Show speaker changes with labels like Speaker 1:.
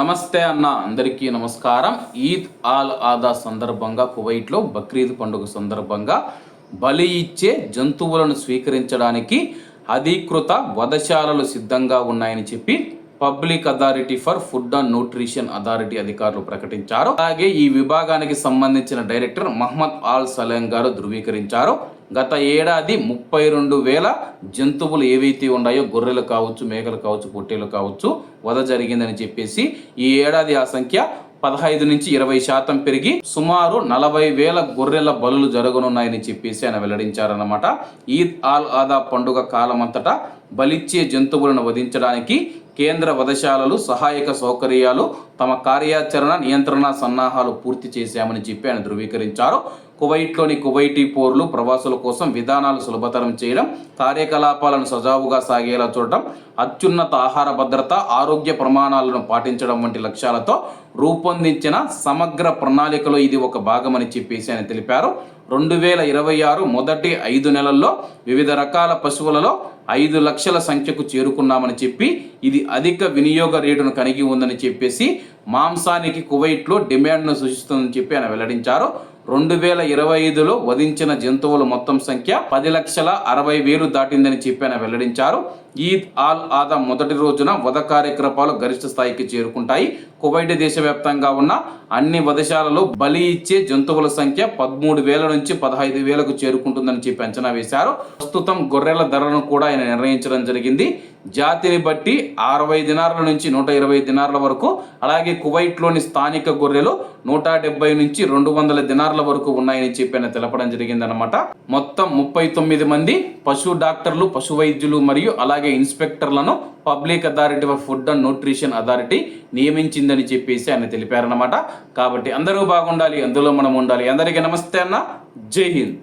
Speaker 1: నమస్తే అన్న, అందరికీ నమస్కారం. ఈద్ ఆల్ ఆదా సందర్భంగా కువైట్లో బక్రీద్ పండుగ సందర్భంగా బలి ఇచ్చే జంతువులను స్వీకరించడానికి అధీకృత వధశాలలు సిద్ధంగా ఉన్నాయని చెప్పి public authority for food and nutrition authority అధికారులు ప్రకటించారు. అలాగే ఈ విభాగానికి సంబంధించిన డైరెక్టర్ మహమ్మద్ ఆల్ సలేం గారు ధృవీకరించారు. గత ఏడాది 32,000 జంతువులు ఏవైతే ఉన్నాయో, గొర్రెలు కావచ్చు, మేకలు కావచ్చు, పొట్టేలు కావచ్చు, వధ జరిగిందని చెప్పేసి ఈ ఏడాది ఆ సంఖ్య 15 నుంచి 20% పెరిగి సుమారు 40,000 గొర్రెల బలులు జరగనున్నాయని చెప్పేసి ఆయన వెల్లడించారన్నమాట. ఈద్ ఆల్ ఆదా పండుగ కాలమంతటా బలిచ్చే జంతువులను వధించడానికి కేంద్ర వధశాలలు సహాయక సౌకర్యాలు తమ కార్యాచరణ నియంత్రణ సన్నాహాలు పూర్తి చేశామని చెప్పి ఆయన ధృవీకరించారు. కువైట్లోని కువైటీ పౌరులు ప్రవాసుల కోసం విధానాలు సులభతరం చేయడం, కార్యకలాపాలను సజావుగా సాగేలా చూడటం, అత్యున్నత ఆహార భద్రత, ఆరోగ్య ప్రమాణాలను పాటించడం వంటి లక్ష్యాలతో రూపొందించిన సమగ్ర ప్రణాళికలో ఇది ఒక భాగమని చెప్పేసి ఆయన తెలిపారు. 2026 మొదటి 5 నెలల్లో వివిధ రకాల పశువులలో 5 లక్షల సంఖ్యకు చేరుకున్నామని చెప్పి ఇది అధిక వినియోగ రేటును కలిగి ఉందని చెప్పేసి మాంసానికి కువైట్లో డిమాండ్ను సూచిస్తుందని చెప్పి ఆయన వెల్లడించారు. 2025లో వధించిన జంతువుల మొత్తం సంఖ్య 10,60,000 దాటిందని చెప్పి ఆయన వెల్లడించారు. ఈద్ ఆల్ ఆదా మొదటి రోజున వధ కార్యకలాపాలు గరిష్ట స్థాయికి చేరుకుంటాయి. కువైట్ దేశవ్యాప్తంగా ఉన్న అన్ని వధశాలలో బలి ఇచ్చే జంతువుల సంఖ్య 13,000 నుంచి 15,000కు చేరుకుంటుందని చెప్పి అంచనా వేశారు. ప్రస్తుతం గొర్రెల ధరలను కూడా ఆయన నిర్ణయించడం జరిగింది. జాతిని బట్టి 60 దినార్ల నుంచి 120 దినార్ల వరకు, అలాగే కువైట్లోని స్థానిక గొర్రెలు 170 నుంచి 200 దినార్ల వరకు ఉన్నాయని చెప్పి ఆయన తెలపడం జరిగిందనమాట. మొత్తం 39 మంది పశు డాక్టర్లు, పశు వైద్యులు మరియు అలాగే ఇన్స్పెక్టర్లను public authority for food and nutrition authority నియమించిందని చెప్పేసి ఆయన తెలిపారనమాట. కాబట్టి అందరూ బాగుండాలి, అందులో మనం ఉండాలి. అందరికీ నమస్తే అన్న, జై హింద్.